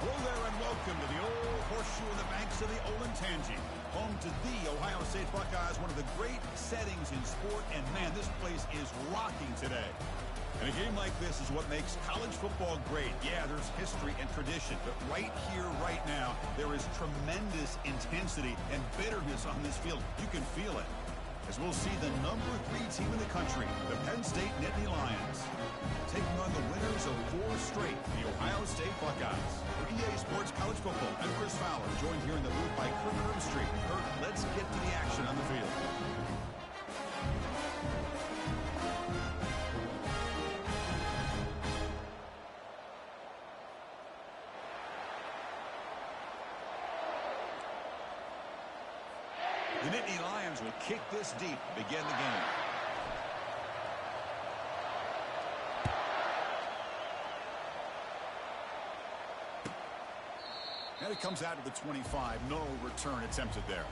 Hello there and welcome to the old horseshoe in the banks of the Olentangy, home to the Ohio State Buckeyes, one of the great settings in sport, and man, this place is rocking today. And a game like this is what makes college football great. Yeah, there's history and tradition, but right here, right now, there is tremendous intensity and bitterness on this field. You can feel it. As we'll see the number 3 team in the country, the Penn State Nittany Lions, taking on the winners of 4 straight, the Ohio State Buckeyes. For EA Sports College Football, I'm Chris Fowler, joined here in the booth by Kirk Herbstreit. Kirk, let's get to the action on the field. The Nittany Lions will kick this deep to begin the game. And it comes out to the 25. No return attempted there.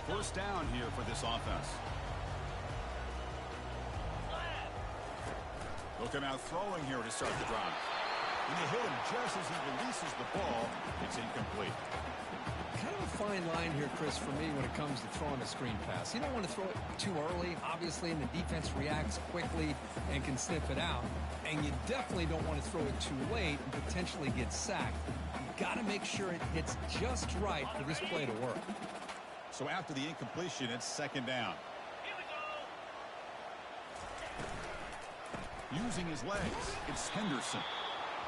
First down here for this offense. They'll come out throwing here to start the drive. And they hit him just as he releases the ball. It's incomplete. Kind of a fine line here, Chris, for me when it comes to throwing a screen pass. You don't want to throw it too early, obviously, and the defense reacts quickly and can sniff it out. And you definitely don't want to throw it too late and potentially get sacked. You've got to make sure it hits just right for this play to work. So after the incompletion, it's second down. Using his legs, it's Henderson.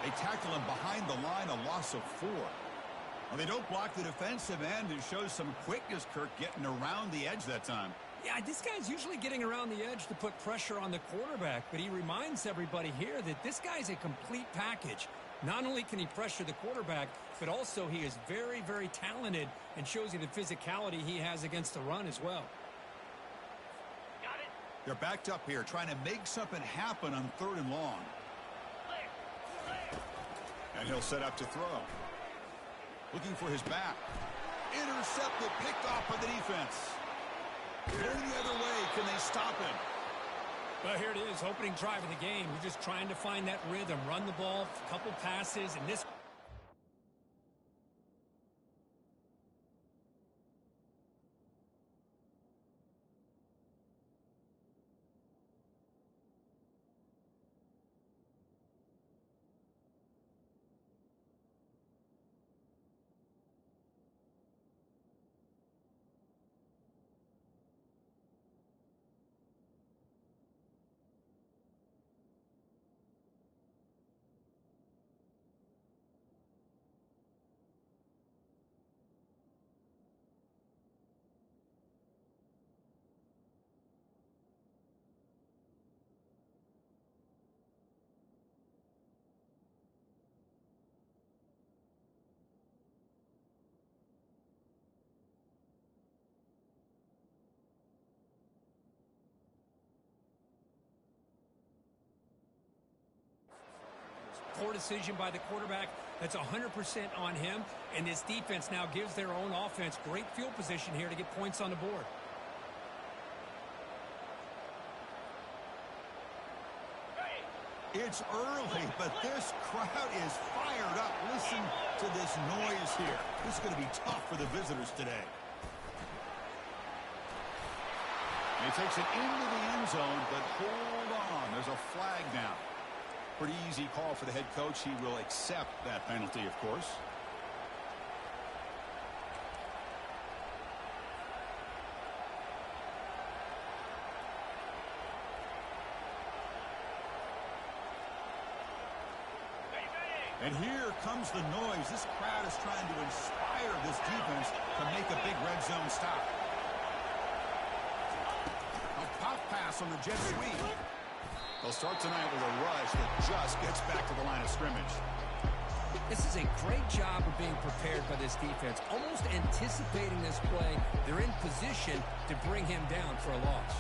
They tackle him behind the line, a loss of 4. Well, they don't block the defensive end and shows some quickness, Kirk, getting around the edge that time. Yeah, this guy's usually getting around the edge to put pressure on the quarterback, but he reminds everybody here that this guy's a complete package. Not only can he pressure the quarterback, but also he is very, very talented and shows you the physicality he has against the run as well. They're backed up here, trying to make something happen on 3rd and long. And he'll set up to throw. Looking for his back. Intercepted, picked off by the defense. Going the other way, can they stop him? Well, here it is, opening drive of the game. You're just trying to find that rhythm, run the ball, a couple passes, and this... Poor decision by the quarterback. That's 100% on him. And this defense now gives their own offense great field position here to get points on the board. It's early, but this crowd is fired up. Listen to this noise here. This is going to be tough for the visitors today. And he takes it into the end zone, but hold on. There's a flag now. Pretty easy call for the head coach. He will accept that penalty, of course. And here comes the noise. This crowd is trying to inspire this defense to make a big red zone stop. A pop pass on the jet sweep. They'll start tonight with a rush that just gets back to the line of scrimmage. This is a great job of being prepared by this defense, almost anticipating this play. They're in position to bring him down for a loss.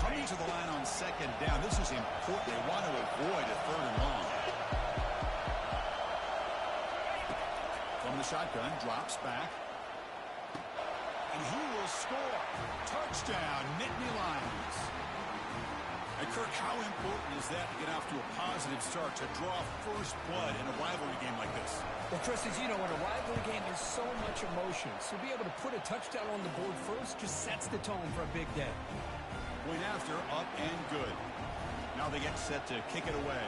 Coming to the line on second down. This is important. They want to avoid a 3rd and long. From the shotgun, drops back. And he will score. Touchdown, Nittany Lions. And Kirk, how important is that to get off to a positive start, to draw first blood in a rivalry game like this? Well, Chris, as you know, in a rivalry game, there's so much emotion. So to be able to put a touchdown on the board first just sets the tone for a big day. Point after, up and good. Now they get set to kick it away.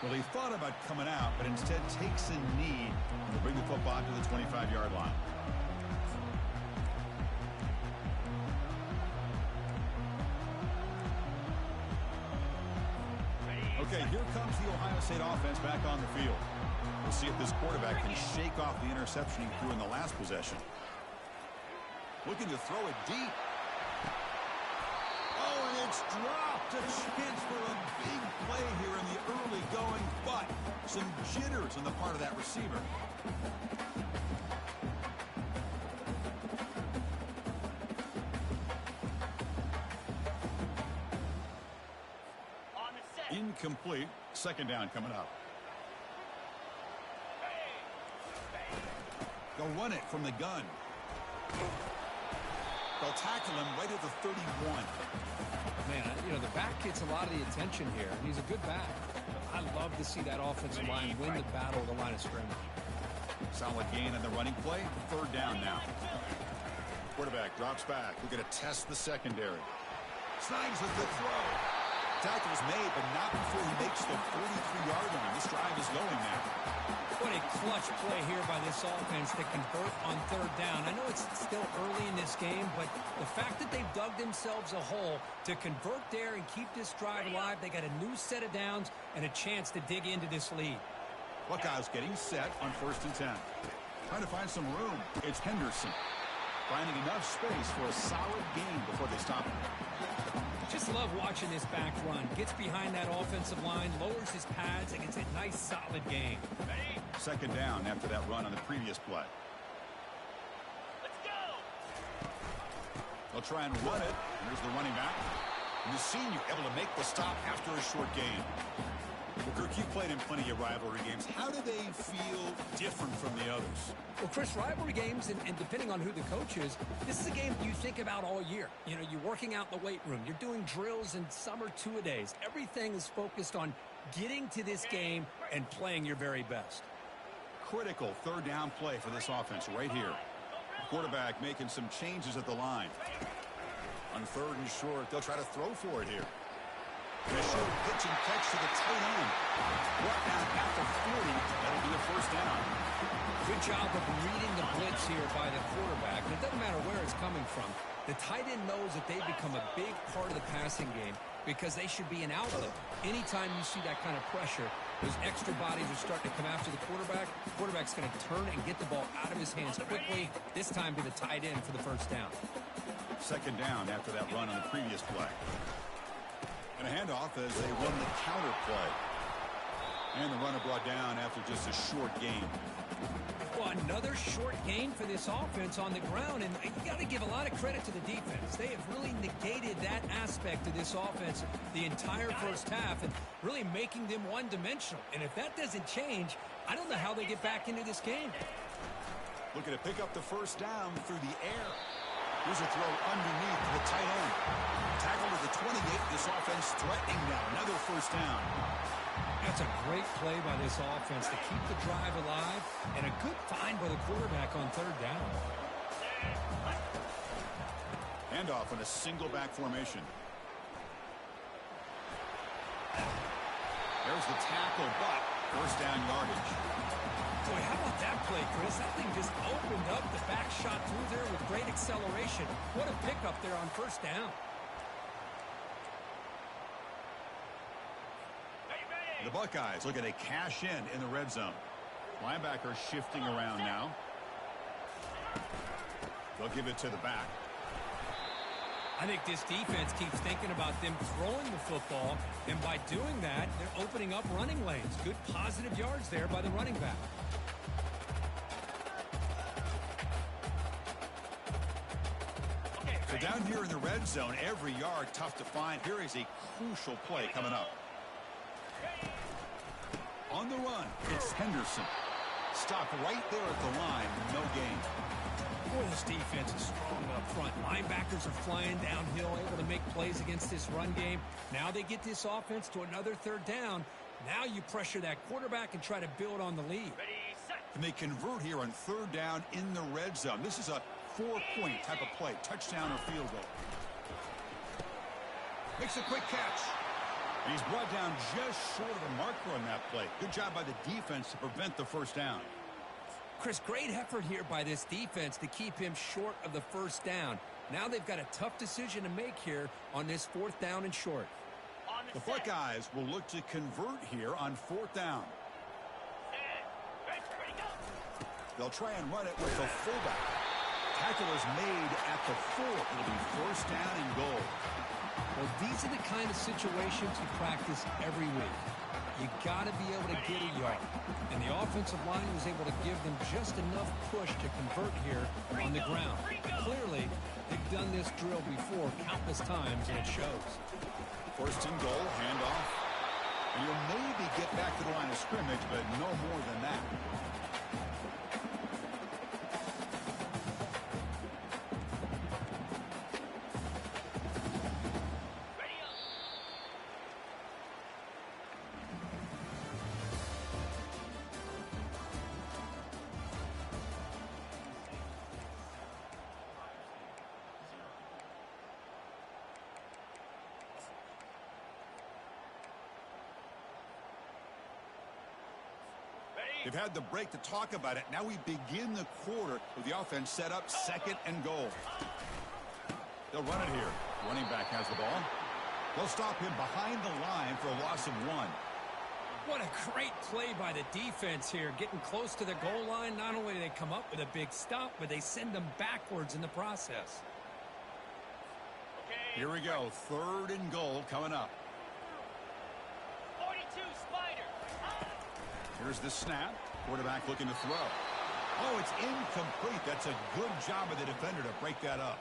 Well, he thought about coming out, but instead takes a knee to bring the football to the 25-yard line. Okay, here comes the Ohio State offense back on the field. We'll see if this quarterback can shake off the interception he threw in the last possession. Looking to throw it deep. Oh, and it's dropped. A chance for a big play here in the early going, but some jitters on the part of that receiver. Incomplete. Second down coming up. They'll run it from the gun. They'll tackle him right at the 31. Man, you know, the back gets a lot of the attention here. He's a good back. I love to see that offensive line win the battle at the line of scrimmage. Solid gain on the running play. Third down now. Quarterback drops back. We're going to test the secondary. Snags with the throw. Tackle's made, but not before he makes the 43-yard line. This drive is going now. What a clutch play here by this offense to convert on third down. I know it's still early in this game, but the fact that they've dug themselves a hole to convert there and keep this drive alive, they got a new set of downs and a chance to dig into this lead. Buckeyes getting set on 1st and 10. Trying to find some room. It's Henderson. Finding enough space for a solid gain before they stop him. Just love watching this back run. Gets behind that offensive line, lowers his pads, and gets a nice solid gain. Second down after that run on the previous play. Let's go. They'll try and run it. Here's the running back. And the senior able to make the stop after a short gain. Well, Kirk, you played in plenty of rivalry games. How do they feel different from the others? Well, Chris, rivalry games, and depending on who the coach is, this is a game you think about all year. You know, you're working out in the weight room. You're doing drills and summer two-a-days. Everything is focused on getting to this game and playing your very best. Critical third down play for this offense right here. The quarterback making some changes at the line. On 3rd and short, they'll try to throw for it here. And a short pitch and catch to the tight end. Brought down at the 40. That'll be a first down. Good job of reading the blitz here by the quarterback. It doesn't matter where it's coming from. The tight end knows that they've become a big part of the passing game because they should be an outlet. Anytime you see that kind of pressure, those extra bodies are starting to come after the quarterback. The quarterback's going to turn and get the ball out of his hands quickly, this time to the tight end for the first down. Second down after that run on the previous play. And a handoff as they run the counter play. And the runner brought down after just a short gain. Well, another short gain for this offense on the ground, and you got to give a lot of credit to the defense. They have really negated that aspect of this offense the entire first half and really making them one-dimensional. And if that doesn't change, I don't know how they get back into this game. Looking to pick up the first down through the air. Here's a throw underneath the tight end. Tackle to the 28. This offense threatening now. Another first down. That's a great play by this offense to keep the drive alive, and a good find by the quarterback on third down. Handoff on a single back formation. There's the tackle, but first down yardage. Boy, how about that play, Chris? That thing just opened up. The back shot through there with great acceleration. What a pickup there on first down. The Buckeyes looking to cash in the red zone. Linebacker shifting around now. They'll give it to the back. I think this defense keeps thinking about them throwing the football, and by doing that, they're opening up running lanes. Good positive yards there by the running back. So down here in the red zone, every yard tough to find. Here is a crucial play coming up. On the run, it's Henderson. Stopped right there at the line, no gain. Boy, this defense is strong up front. Linebackers are flying downhill, able to make plays against this run game. Now they get this offense to another third down. Now you pressure that quarterback and try to build on the lead. Ready, set. And they convert here on third down in the red zone. This is a 4-point type of play, touchdown or field goal. Makes a quick catch. And he's brought down just short of the marker on that play. Good job by the defense to prevent the first down. Chris, great effort here by this defense to keep him short of the first down. Now they've got a tough decision to make here on this fourth down and short. On The set. Buckeyes will look to convert here on fourth down. Set. Ready, go. They'll try and run it with the fullback. Tackle is made at the 4. It'll be first down and goal. Well, these are the kind of situations you practice every week. You got to be able to get a yard. And the offensive line was able to give them just enough push to convert here on the ground. Clearly, they've done this drill before countless times, and it shows. First and goal, handoff. And you'll maybe get back to the line of scrimmage, but no more than that. Ready, up. Ready. They've had the break to talk about it. Now we begin the quarter with the offense set up second and goal. They'll run it here. Running back has the ball. They'll stop him behind the line for a loss of 1. What a great play by the defense here. Getting close to the goal line, not only do they come up with a big stop, but they send them backwards in the process. Okay. Here we go. Third and goal coming up. 42 Spider. Here's the snap. Quarterback looking to throw. Oh, it's incomplete. That's a good job of the defender to break that up.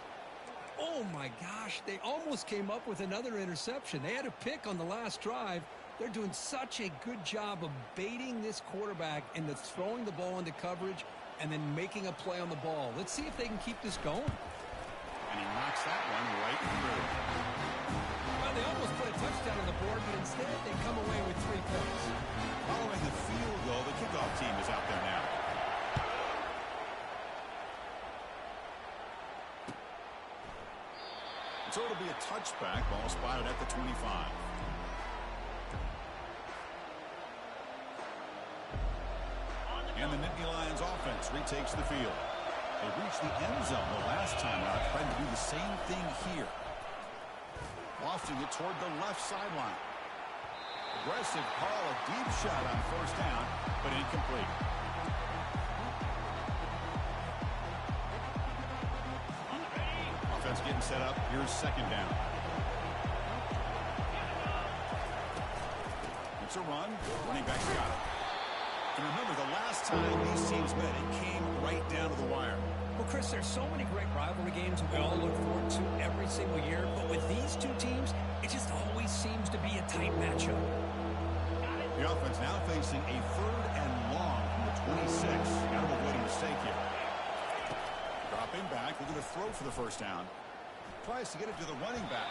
Oh, my gosh. They almost came up with another interception. They had a pick on the last drive. They're doing such a good job of baiting this quarterback into throwing the ball into coverage and then making a play on the ball. Let's see if they can keep this going. And he knocks that one right through. Well, they almost put a touchdown on the board, but instead they come away with 3 points. Following the field goal, the kickoff team is out there now. So it'll be a touchback. Ball spotted at the 25. And the Nittany Lions offense retakes the field. They reached the end zone the last time out, trying to do the same thing here. Lofting it toward the left sideline. Aggressive call, a deep shot on first down, but incomplete. Offense getting set up. Here's second down. It's a run. Running back's got it. And remember, the last time these teams met, it came right down to the wire. Well, Chris, there's so many great rivalry games we all look forward to every single year, but with these two teams, it just always seems to be a tight matchup. The offense now facing a third and long from the 26. Got to avoid a mistake here. Dropping back, looking to throw for the first down. Tries to get it to the running back.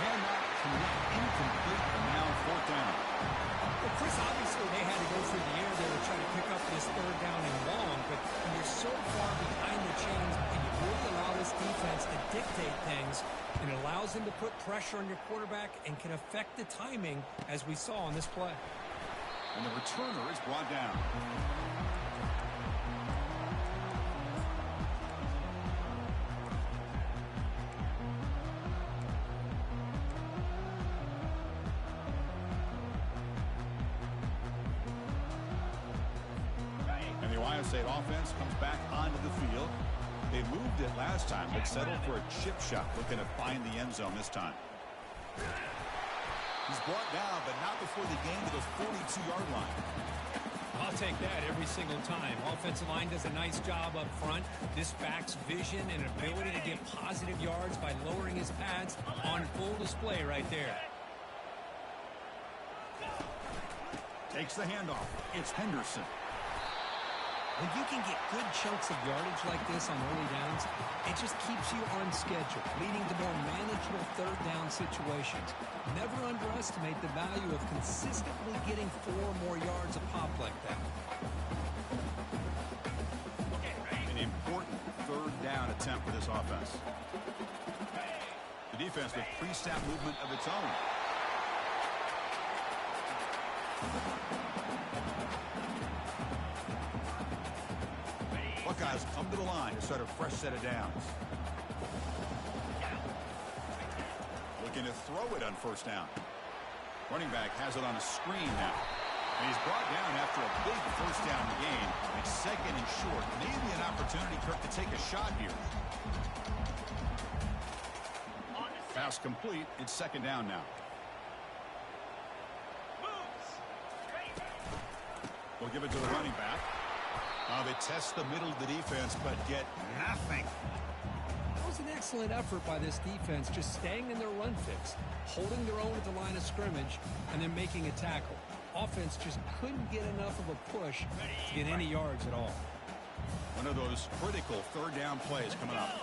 Cannot connect, incomplete, and now fourth down. Well, Chris, obviously they had to go through the air there to try to pick up this third down and long, but when you're so far behind the chains and you really allow this defense to dictate things, and it allows them to put pressure on your quarterback and can affect the timing, as we saw on this play. And the returner is brought down. And the Ohio State offense comes back onto the field. They moved it last time, but settled for a chip shot, looking to find the end zone this time. He's brought down, but not before they gain to the 42-yard line. I'll take that every single time. Offensive line does a nice job up front. This back's vision and ability to get positive yards by lowering his pads on full display right there. Takes the handoff. It's Henderson. When you can get good chunks of yardage like this on early downs, it just keeps you on schedule, leading to more manageable third down situations. Never underestimate the value of consistently getting 4 more yards a pop like that. An important third down attempt for this offense. The defense with pre-snap movement of its own. Buckeyes come to the line to start a fresh set of downs. Looking to throw it on first down. Running back has it on a screen now. And he's brought down after a big first down gain. It's second and short. Maybe an opportunity, Kirk, to take a shot here. Pass complete. It's second down now. We'll give it to the running back. They test the middle of the defense, but get nothing. That was an excellent effort by this defense, just staying in their run fix, holding their own at the line of scrimmage, and then making a tackle. Offense just couldn't get enough of a push to get any yards at all. One of those critical third down plays coming up.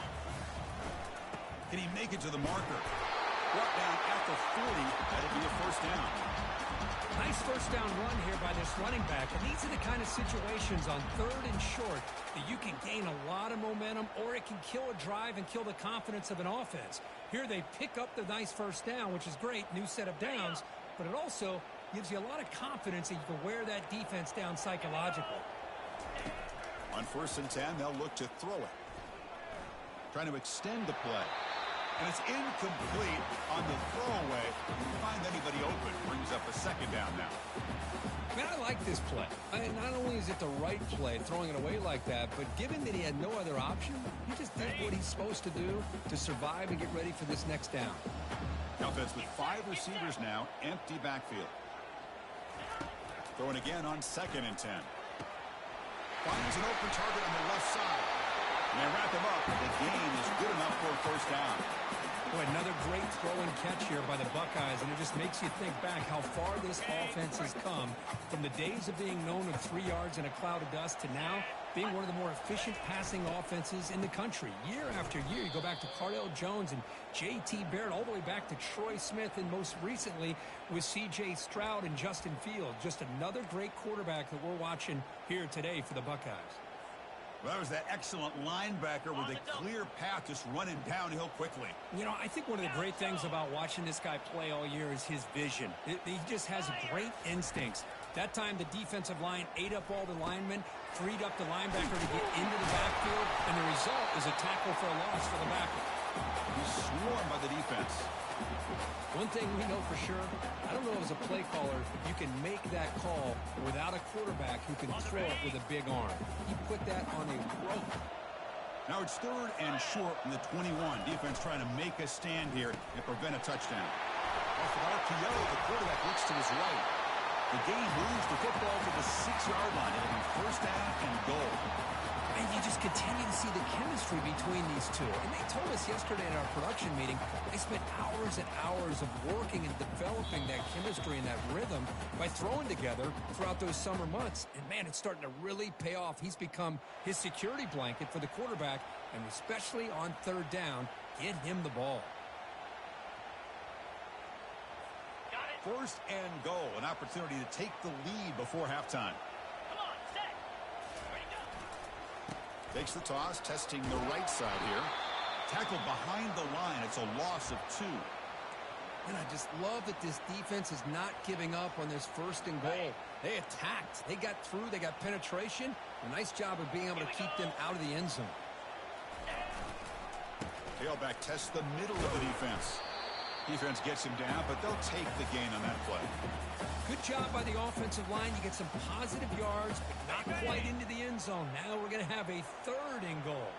Can he make it to the marker? Brought down at the 40. That'll be a first down. Nice first down run here by this running back. And these are the kind of situations on third and short that you can gain a lot of momentum, or it can kill a drive and kill the confidence of an offense. Here they pick up the nice first down, which is great, new set of downs, but it also gives you a lot of confidence that you can wear that defense down psychologically. On first and 10, they'll look to throw it. Trying to extend the play. And it's incomplete on the throwaway. Didn't find anybody open. Brings up a second down now. Man, I like this play. Not only is it the right play, throwing it away like that, but given that he had no other option, he just did what he's supposed to do to survive and get ready for this next down. Offense with 5 receivers now, empty backfield. Throwing again on second and 10. Finds an open target on the left side. And they wrap him up. The gain is good enough for a first down. Boy, another great throw and catch here by the Buckeyes, and it just makes you think back how far this offense has come from the days of being known of 3 yards in a cloud of dust to now being one of the more efficient passing offenses in the country. Year after year, you go back to Cardell Jones and J.T. Barrett, all the way back to Troy Smith, and most recently with C.J. Stroud and Justin Fields. Just another great quarterback that we're watching here today for the Buckeyes. Well, that was that excellent linebacker with a clear path just running downhill quickly. You know, I think one of the great things about watching this guy play all year is his vision. He just has great instincts. That time, the defensive line ate up all the linemen, freed up the linebacker to get into the backfield, and the result is a tackle for a loss for the backer. He's swarmed by the defense. One thing we know for sure, I don't know as a play caller, you can make that call without a quarterback who can throw it with a big arm. He put that on a rope. Now it's third and short from the 21. Defense trying to make a stand here and prevent a touchdown. Off of RPO, the quarterback looks to his right. The game moves the football to the 6-yard line. It'll be first down and goal. And you just continue to see the chemistry between these two. And they told us yesterday in our production meeting, they spent hours and hours of working and developing that chemistry and that rhythm by throwing together throughout those summer months. And, man, it's starting to really pay off. He's become his security blanket for the quarterback, and especially on third down, get him the ball. First and goal, an opportunity to take the lead before halftime. Takes the toss, testing the right side here. Tackled behind the line. It's a loss of 2. And I just love that this defense is not giving up on this first and goal. They attacked. They got through. They got penetration. A nice job of being able to keep them out of the end zone. Tailback tests the middle of the defense. Defense gets him down, but they'll take the gain on that play. Good job by the offensive line. You get some positive yards, but not quite into the end zone. Now we're going to have a third and goal.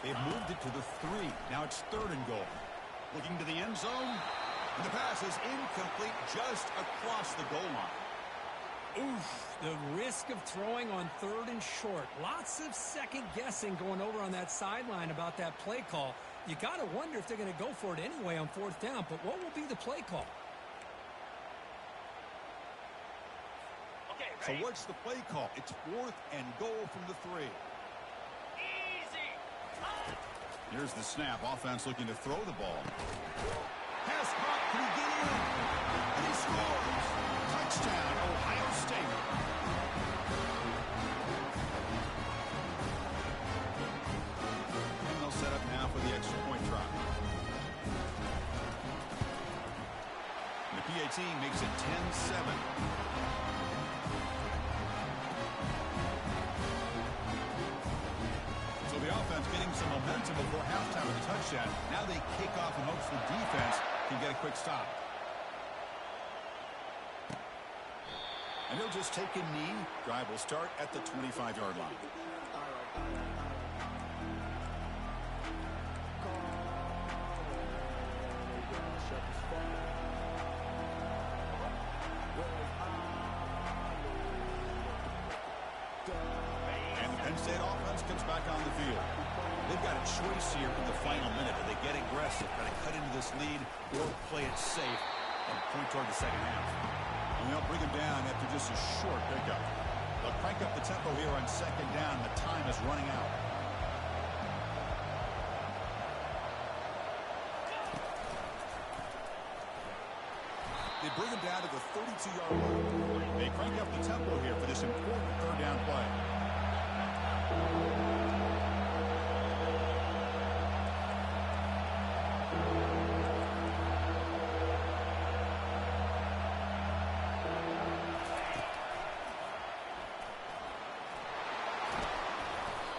They've moved it to the 3. Now it's third and goal. Looking to the end zone. And the pass is incomplete just across the goal line. Oof, the risk of throwing on 3rd and short. Lots of second guessing going over on that sideline about that play call. You got to wonder if they're going to go for it anyway on 4th down, but what will be the play call? Okay, So ready? what's the play call? It's 4th and goal from the 3. Easy. Up. Here's the snap. Offense looking to throw the ball. Pass caught. Can he get in? And he scores. Touchdown, Ohio State. And they'll set up now for the extra point try. And the PAT makes it 10-7. So the offense getting some momentum before halftime with a touchdown. Now they kick off in hopes the defense can get a quick stop. And they'll just take a knee. Drive will start at the 25-yard line. And the Penn State offense comes back on the field. They've got a choice here in the final minute. Do they get aggressive, try to cut into this lead, or play it safe and point toward the second half? And they'll bring him down after just a short pickup. They'll crank up the tempo here on 2nd down. The time is running out. They bring him down to the 32-yard line. They crank up the tempo here for this important 3rd down play.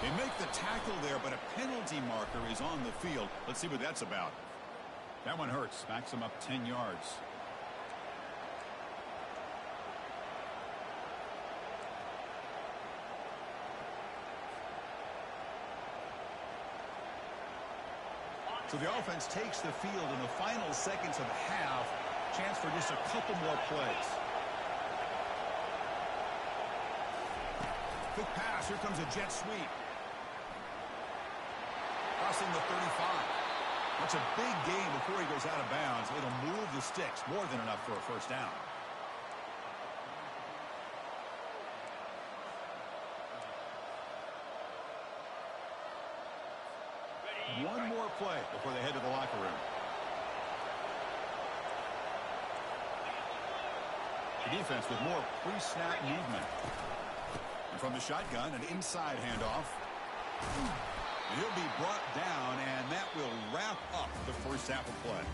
They make the tackle there, but a penalty marker is on the field. Let's see what that's about. That one hurts. Backs him up 10 yards. So the offense takes the field in the final seconds of the half. Chance for just a couple more plays. Quick pass. Here comes a jet sweep. Crossing the 35. That's a big gain before he goes out of bounds. It'll move the sticks. More than enough for a 1st down. Ready? One more play before they head to the locker room. The defense with more pre-snap movement. And from the shotgun, an inside handoff. And he'll be brought down, and that will wrap up the 1st half of play.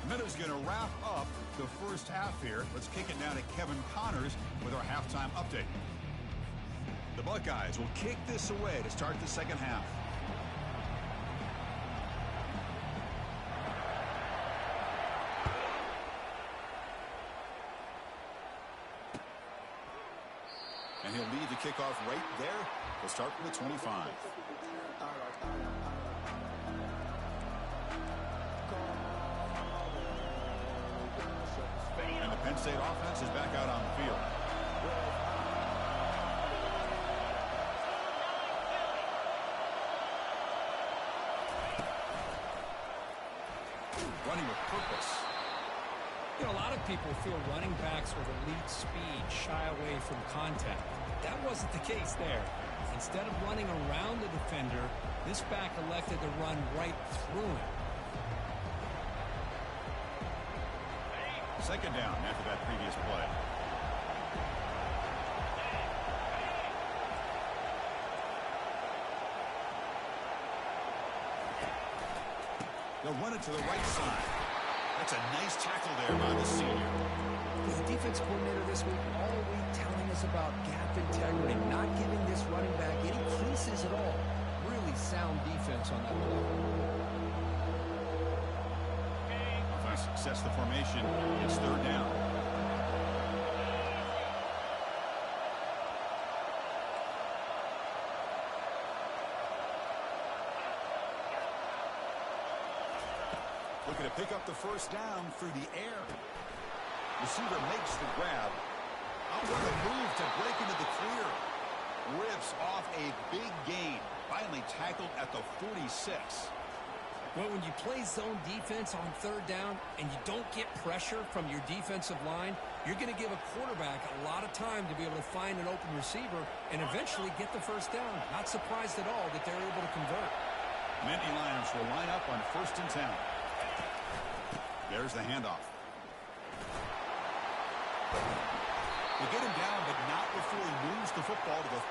Minuta's going to wrap up the 1st half here. Let's kick it now to Kevin Connors with our halftime update. The Buckeyes will kick this away to start the 2nd half. And he'll lead the kickoff right there. We'll start from the 25. And the Penn State offense is back out on the field. Running with purpose. You know, a lot of people feel running backs with elite speed shy away from contact. That wasn't the case there. Instead of running around the defender, this back elected to run right through him. 2nd down after that previous play. They'll run it to the right side. That's a nice tackle there by the senior. The defense coordinator this week all week telling us about gap integrity, not giving this running back any creases at all. Really sound defense on that play. Offense sets the formation. It's 3rd down. Looking to pick up the 1st down through the air. Receiver makes the grab. Oh, what a move to break into the clear. Rips off a big gain. Finally tackled at the 46. Well, when you play zone defense on third down and you don't get pressure from your defensive line, you're going to give a quarterback a lot of time to be able to find an open receiver and eventually get the first down. Not surprised at all that they're able to convert. Nittany Lions will line up on 1st and 10. There's the handoff. They get him down, but not before he moves the football to the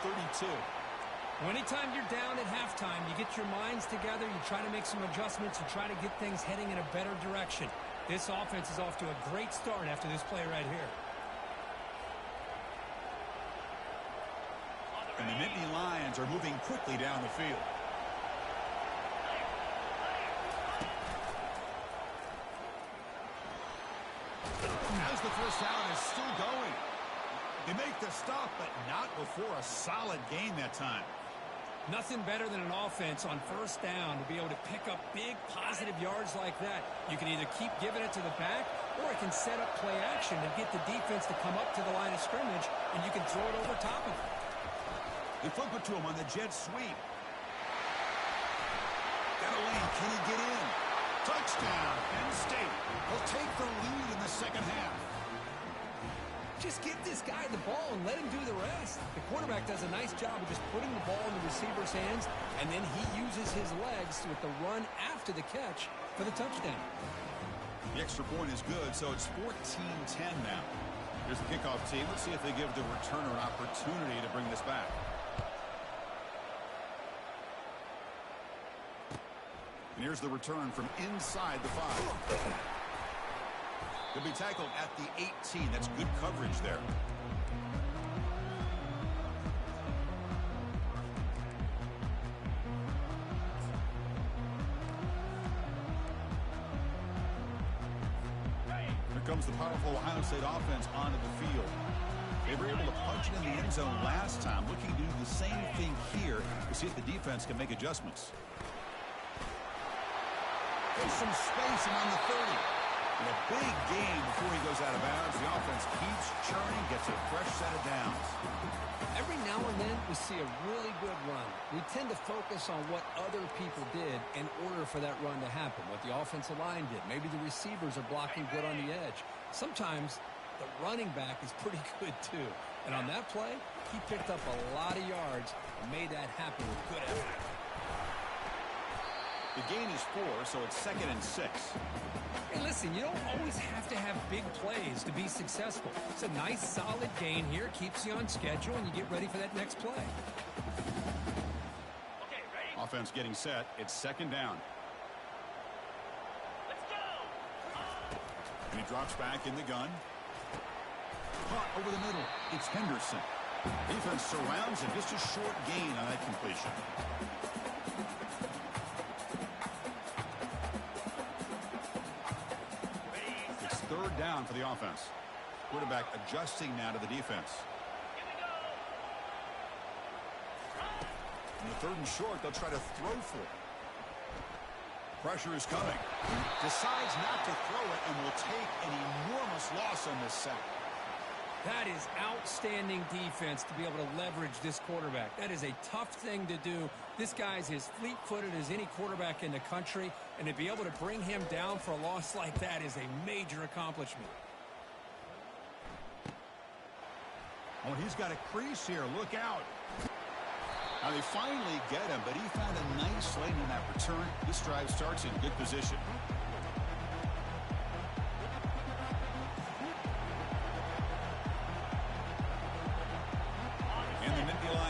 32. Well, anytime you're down at halftime, you get your minds together, you try to make some adjustments, you try to get things heading in a better direction. This offense is off to a great start after this play right here. And the Nittany Lions are moving quickly down the field. As the first down is still going. They make the stop, but not before a solid gain that time. Nothing better than an offense on first down to be able to pick up big positive yards like that. You can either keep giving it to the back, or it can set up play action and get the defense to come up to the line of scrimmage, and you can throw it over top of it. They flip it to him on the jet sweep. Got a lane. Can he get in? Touchdown, Penn State. They'll take the lead in the second half. Just give this guy the ball and let him do the rest. The quarterback does a nice job of just putting the ball in the receiver's hands, and then he uses his legs with the run after the catch for the touchdown. The extra point is good, so it's 14-10 now. Here's the kickoff team. Let's see if they give the returner an opportunity to bring this back. And here's the return from inside the 5. He'll be tackled at the 18. That's good coverage there. Here comes the powerful Ohio State offense onto the field. They were able to punch it in the end zone last time, looking to do the same thing here to see if the defense can make adjustments. There's some space around the 30. And a big gain before he goes out of bounds. The offense keeps churning, gets a fresh set of downs. Every now and then we see a really good run. We tend to focus on what other people did in order for that run to happen, what the offensive line did. Maybe the receivers are blocking good on the edge. Sometimes the running back is pretty good too. And on that play, he picked up a lot of yards and made that happen with good effort. The gain is 4, so it's 2nd and 6. Hey, listen, you don't always have to have big plays to be successful. It's a nice, solid gain here. Keeps you on schedule, and you get ready for that next play. Okay, ready? Offense getting set. It's 2nd down. Let's go! And he drops back in the gun. Caught over the middle. It's Henderson. Defense surrounds him. Just a short gain on that completion. Third down for the offense. Quarterback adjusting now to the defense. Here we go! In the 3rd and short, they'll try to throw for it. Pressure is coming. Decides not to throw it and will take an enormous loss on this sack. That is outstanding defense to be able to leverage this quarterback. That is a tough thing to do. This guy's as fleet-footed as any quarterback in the country, and to be able to bring him down for a loss like that is a major accomplishment. Oh, he's got a crease here. Look out. Now they finally get him, but he found a nice lane in that return. This drive starts in good position.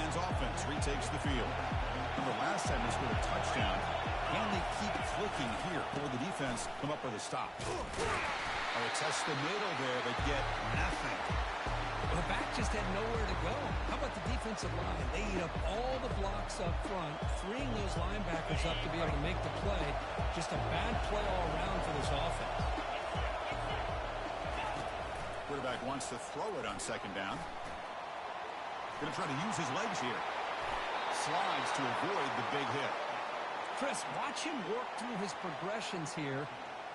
Offense retakes the field. Remember, last time they scored a touchdown. Can they keep clicking here, or will the defense come up with a stop? Oh, they test the middle there, but get nothing. The back just had nowhere to go. How about the defensive line? They eat up all the blocks up front, freeing those linebackers up to be able to make the play. Just a bad play all around for this offense. Quarterback wants to throw it on 2nd down. Going to try to use his legs here. Slides to avoid the big hit. Chris, watch him work through his progressions here.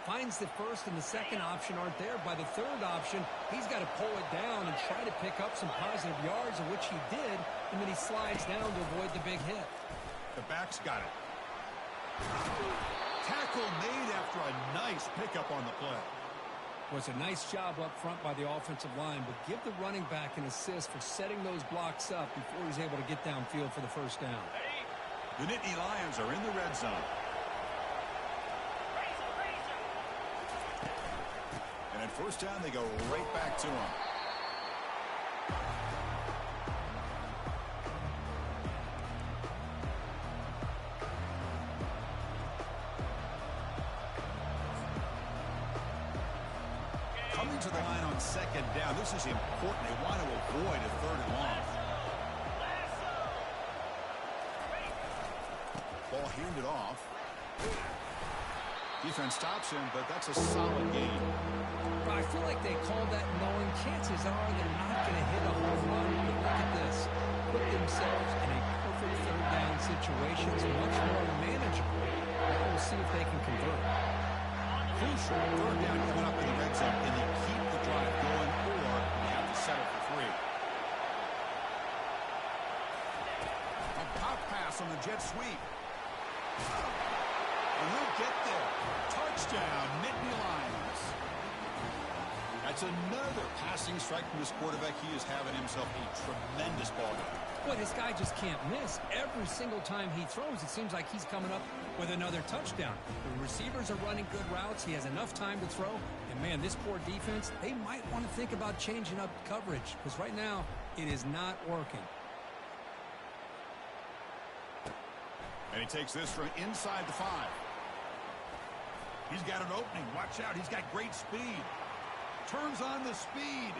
finds the first and the second option aren't there. By the third option, he's got to pull it down and try to pick up some positive yards, of which he did, and then he slides down to avoid the big hit. The back's got it. Tackle made after a nice pickup on the play. Was a nice job up front by the offensive line, but give the running back an assist for setting those blocks up before he's able to get downfield for the first down. The Nittany Lions are in the red zone. And at first down, they go right back to him. Coming to the line on second down, this is important. They want to avoid a third and long. Ball handed off. Defense stops him, but that's a solid gain. I feel like they called that knowing chances are they're not going to hit a home run. But look at this. Put themselves in a perfect third down situation. It's much more manageable. Now we'll see if they can convert. Crucial third down coming up in the red zone, and they keep the drive going, or you have to settle for 3. A pop pass on the jet sweep. And he'll get there. Touchdown, Nittany Lions. That's another passing strike from this quarterback. He is having himself a tremendous ball game. Boy, this guy just can't miss. Every single time he throws, it seems like he's coming up with another touchdown. The receivers are running good routes. He has enough time to throw. And, man, this poor defense, they might want to think about changing up coverage because right now it is not working. And he takes this from inside the 5. He's got an opening. Watch out. He's got great speed. Turns on the speed.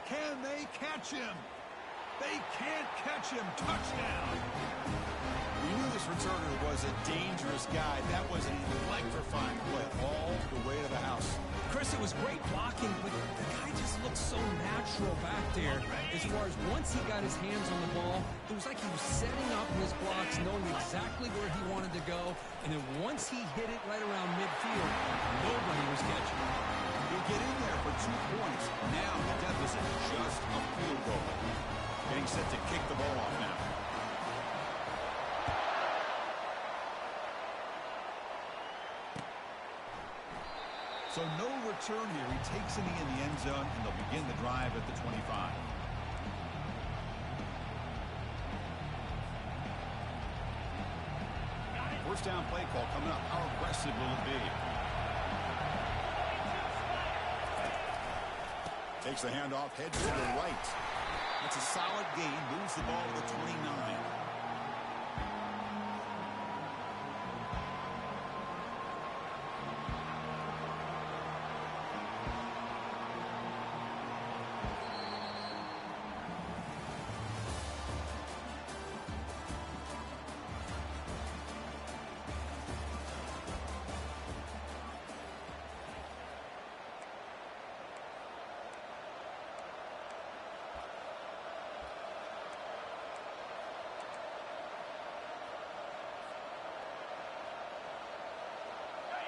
Can they catch him? They can't catch him. Touchdown. We knew this returner was a dangerous guy. That was an electrifying play all the way to the house. Chris, it was great blocking, but the guy just looked so natural back there. As far as once he got his hands on the ball, it was like he was setting up his blocks, knowing exactly where he wanted to go. And then once he hit it right around midfield, nobody was catching him. He'll get in there for 2 points. Now the deficit is just a field goal. Getting set to kick the ball off now. So no return here. He takes it in the end zone, and they'll begin the drive at the 25. First down play call coming up. How aggressive will it be? Takes the handoff, heads to the right. That's a solid gain. Moves the ball to the 29.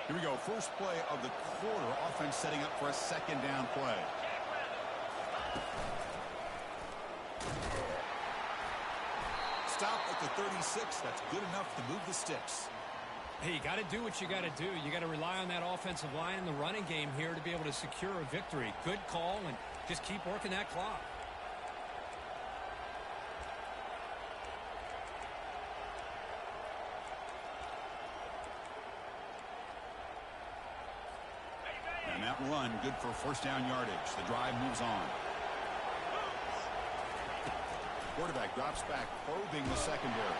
Here we go. First play of the quarter. Offense setting up for a second down play. Stop at the 36. That's good enough to move the sticks. Hey, you got to do what you got to do. You got to rely on that offensive line in the running game here to be able to secure a victory. Good call, and just keep working that clock. And that run, good for first down yardage. The drive moves on. Quarterback drops back, probing the secondary.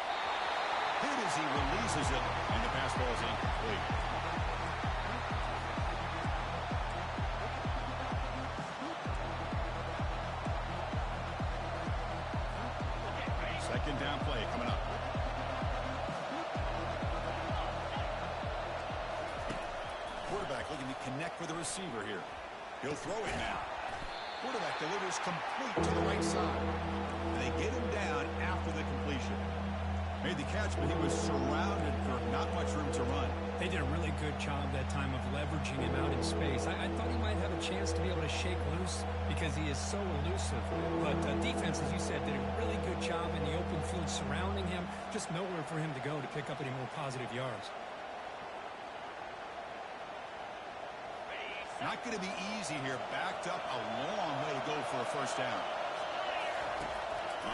Hit as he releases it, and the pass ball is incomplete. Second down play coming up. Quarterback looking to connect with the receiver here. He'll throw it now. Quarterback delivers complete to the right side. And they get him down after the completion. Made the catch, but he was surrounded for not much room to run. They did a really good good job that time of leveraging him out in space. I thought he might have a chance to be able to shake loose because he is so elusive. But defense, as you said, did a really good job in the open field surrounding him. Just nowhere for him to go to pick up any more positive yards. Not going to be easy here. Backed up a long way to go for a first down.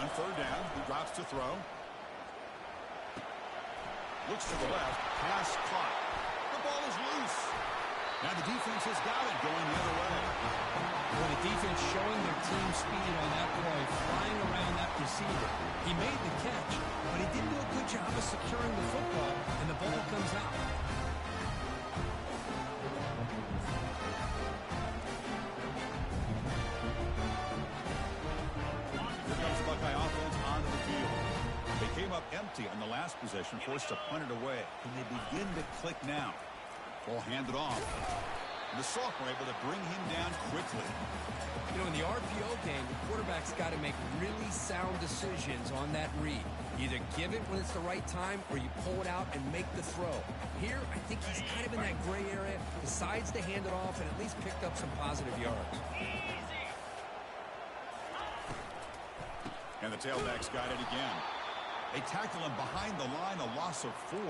On third down, he drops to throw. Looks to the left. Pass caught. The ball is loose. Now the defense has got it going the other way. Well, the defense showing their team speed on that play, flying around that receiver. He made the catch, but he didn't do a good job of securing the football, and the ball comes out. Came up empty on the last possession, forced to punt it away. And they begin to click now. Ball handed off. And the sophomore able to bring him down quickly. You know, in the RPO game, the quarterback's got to make really sound decisions on that read. Either give it when it's the right time or you pull it out and make the throw. Here, I think he's kind of in that gray area, decides to hand it off and at least picked up some positive yards. And the tailback's got it again. They tackle him behind the line, a loss of 4.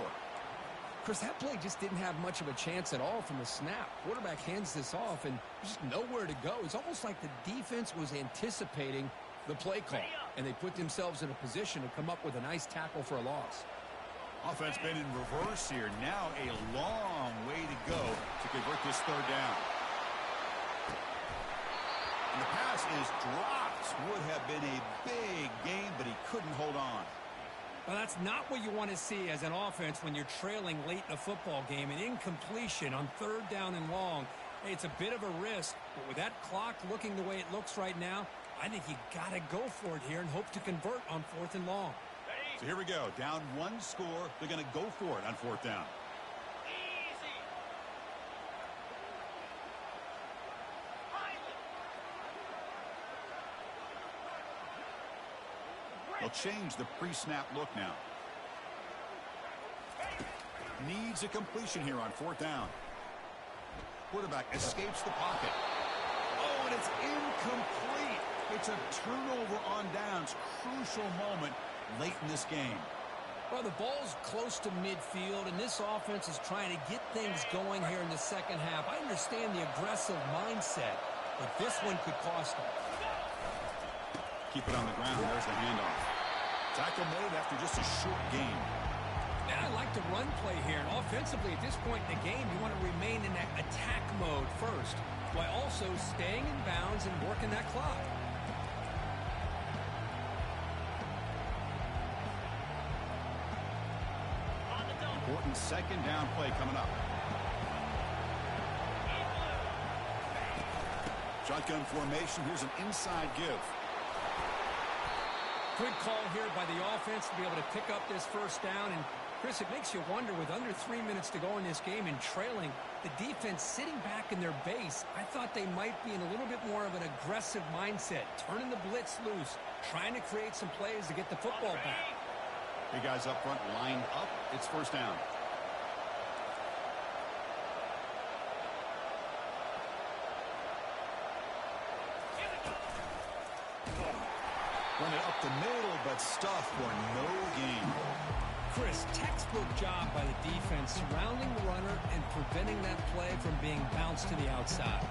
Chris, that play just didn't have much of a chance at all from the snap. Quarterback hands this off, and there's just nowhere to go. It's almost like the defense was anticipating the play call, and they put themselves in a position to come up with a nice tackle for a loss. Offense been in reverse here. Now a long way to go to convert this third down. And the pass is dropped. Would have been a big game, but he couldn't hold on. Well, that's not what you want to see as an offense when you're trailing late in a football game. An incompletion on third down and long. Hey, it's a bit of a risk, but with that clock looking the way it looks right now, I think you got to go for it here and hope to convert on fourth and long. So here we go. Down one score. They're going to go for it on fourth down. They'll change the pre-snap look now. Needs a completion here on fourth down. Quarterback escapes the pocket. Oh, and it's incomplete. It's a turnover on downs. Crucial moment late in this game. Well, the ball's close to midfield, and this offense is trying to get things going here in the second half. I understand the aggressive mindset, but this one could cost them. Keep it on the ground. There's the handoff. Tackle made after just a short game. And I like the run play here. And offensively, at this point in the game, you want to remain in that attack mode first, while also staying in bounds and working that clock. Important second down play coming up. Shotgun formation. Here's an inside give. Good call here by the offense to be able to pick up this first down. And, Chris, it makes you wonder, with under 3 minutes to go in this game and trailing, the defense sitting back in their base, I thought they might be in a little bit more of an aggressive mindset, turning the blitz loose, trying to create some plays to get the football back. Big guys up front lined up. It's first down. Run it up the middle, but stuff for no gain. Chris, textbook job by the defense surrounding the runner and preventing that play from being bounced to the outside.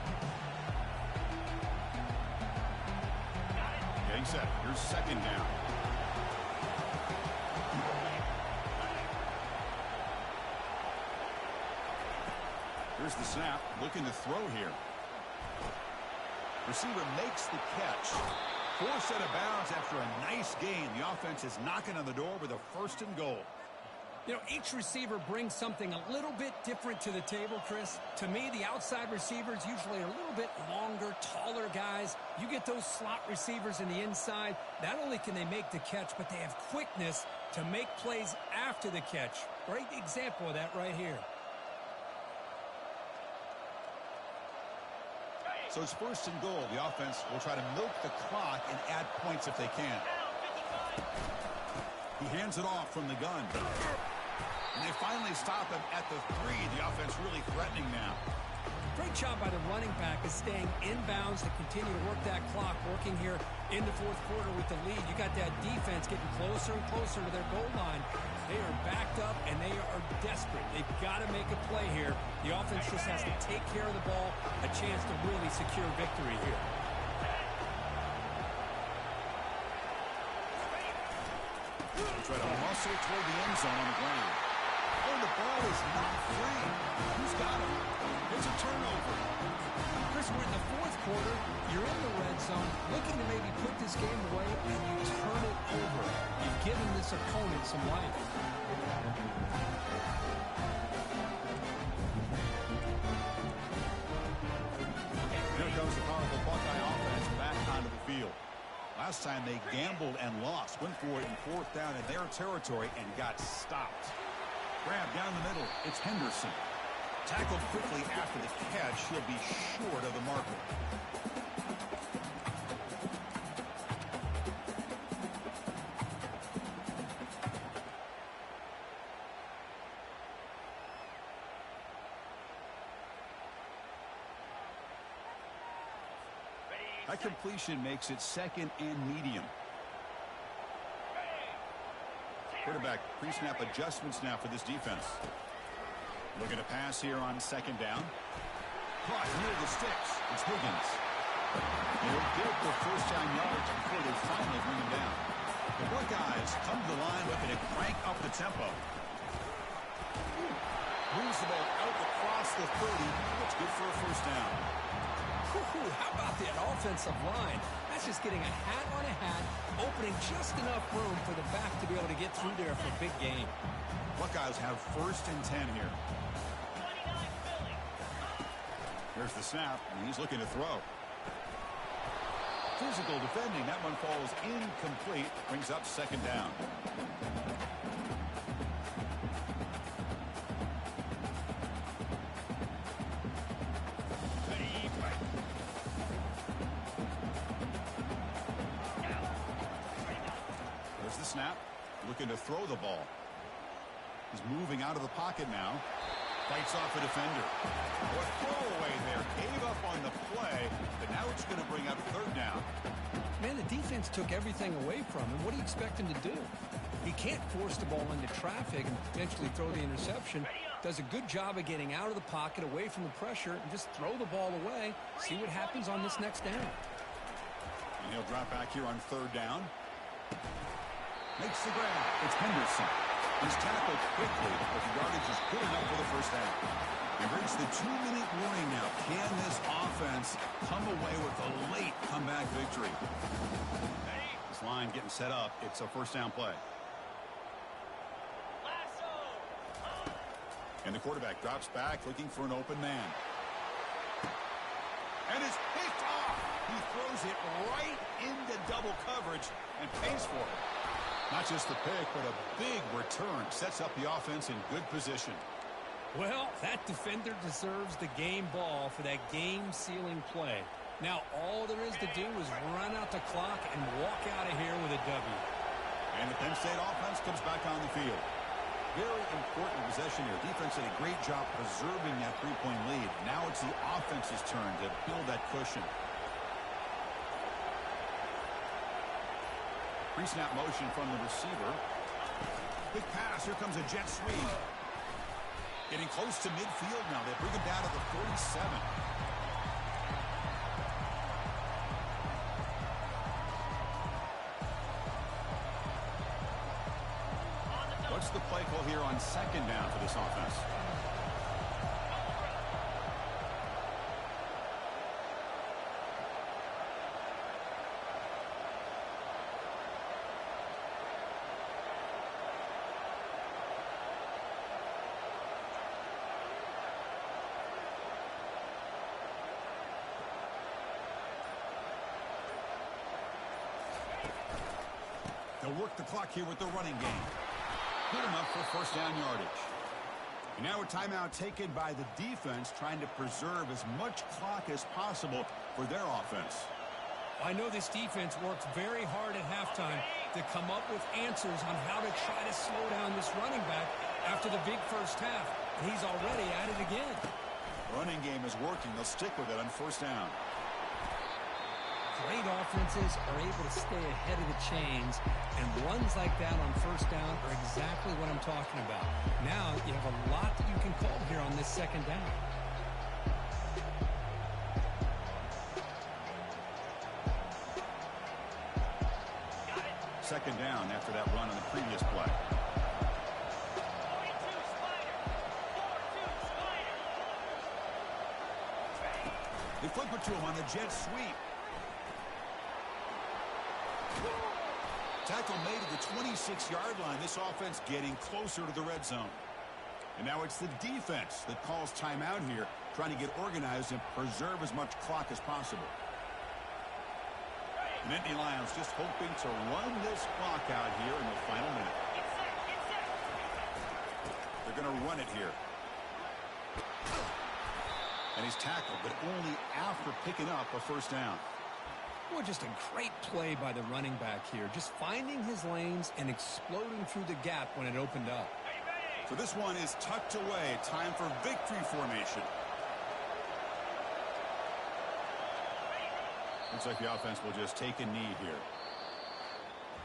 Getting set. Here's second down. Here's the snap. Looking to throw here. Receiver makes the catch. Forced out of bounds after a nice gain. The offense is knocking on the door with a first and goal. You know, each receiver brings something a little bit different to the table, Chris. To me, the outside receivers usually are a little bit longer, taller guys. You get those slot receivers in the inside, not only can they make the catch, but they have quickness to make plays after the catch. Great example of that right here. So it's first and goal. The offense will try to milk the clock and add points if they can. He hands it off from the gun. And they finally stop him at the 3. The offense really threatening now. Great job by the running back of staying inbounds to continue to work that clock, working here in the fourth quarter with the lead. You got that defense getting closer and closer to their goal line. They are backed up, and they are desperate. They've got to make a play here. The offense just has to take care of the ball, a chance to really secure victory here. They try to muscle toward the end zone on the ground. Oh, the ball is not free. Who's got him? It's a turnover. Chris, we're in the fourth quarter. You're in the red zone, looking to maybe put this game away, and you turn it over. You've given this opponent some life. Here comes the powerful Buckeye offense back onto the field. Last time they gambled and lost. Went for it in fourth down in their territory and got stopped. Grab down the middle. It's Henderson. Tackled quickly after the catch. He'll be short of the marker. That completion makes it second and medium. Quarterback pre-snap adjustments now for this defense. Looking to pass here on second down. Caught near the sticks. It's Higgins. They'll get the first down yards before they finally bring him down. The Buckeyes come to the line looking to crank up the tempo. Moves the ball out across the 30. That's good for a first down. How about that offensive line? That's just getting a hat on a hat, opening just enough room for the back to be able to get through there for a big game. Buckeyes have first and 10 here. Here's the snap, and he's looking to throw. Physical defending. That one falls incomplete. Brings up second down. There's the snap. Looking to throw the ball. He's moving out of the pocket now. Fights off a defender. A throwaway there. Gave up on the play, but now it's going to bring up third down. Man, the defense took everything away from him. What do you expect him to do? He can't force the ball into traffic and potentially throw the interception. Does a good job of getting out of the pocket, away from the pressure, and just throw the ball away. See what happens on this next down. And he'll drop back here on third down. Makes the grab. It's Henderson. He's tackled quickly, but the yardage is good enough for the first down. And brings the 2-minute warning now. Can this offense come away with a late comeback victory? This line getting set up. It's a first down play. And the quarterback drops back looking for an open man. And it's picked off. He throws it right into double coverage and pays for it. Not just the pick, but a big return. Sets up the offense in good position. Well, that defender deserves the game ball for that game-sealing play. Now, all there is to do is run out the clock and walk out of here with a W. And the Penn State offense comes back on the field. Very important possession here. Defense did a great job preserving that 3-point lead. Now it's the offense's turn to build that cushion. Pre-snap motion from the receiver. Big pass. Here comes a jet sweep. Getting close to midfield now. They bring him down to the 47. What's the play call here on second down for this offense? They'll work the clock here with the running game. Good enough for first down yardage. And now a timeout taken by the defense, trying to preserve as much clock as possible for their offense. I know this defense worked very hard at halftime to come up with answers on how to try to slow down this running back after the big first half. And he's already at it again. Running game is working. They'll stick with it on first down. Great offenses are able to stay ahead of the chains, and runs like that on first down are exactly what I'm talking about. Now you have a lot that you can call here on this second down. Second down after that run on the previous play. 42 Spider. 4-2 Spider. They flip it to him on the jet sweep. Tackle made at the 26-yard line. This offense getting closer to the red zone. And now it's the defense that calls timeout here, trying to get organized and preserve as much clock as possible. And Nittany Lions just hoping to run this clock out here in the final minute. Get set. Get set. They're going to run it here. And he's tackled, but only after picking up a first down. Well, just a great play by the running back here. Just finding his lanes and exploding through the gap when it opened up. So this one is tucked away. Time for victory formation. Looks like the offense will just take a knee here.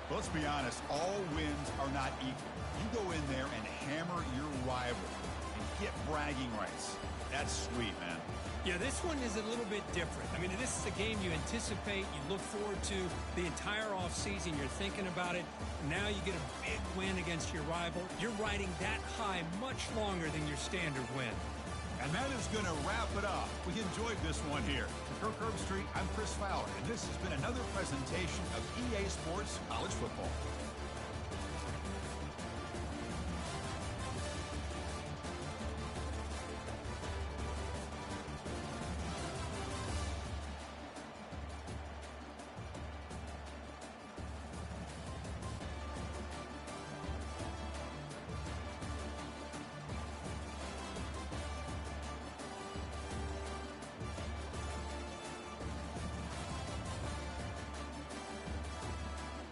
But let's be honest, all wins are not equal. You go in there and hammer your rival and get bragging rights. That's sweet, man. Yeah, this one is a little bit different. I mean, this is a game you anticipate, you look forward to the entire offseason. You're thinking about it. Now you get a big win against your rival. You're riding that high much longer than your standard win. And that is going to wrap it up. We enjoyed this one here. For Kirk Herbstreit, I'm Chris Fowler, and this has been another presentation of EA Sports College Football.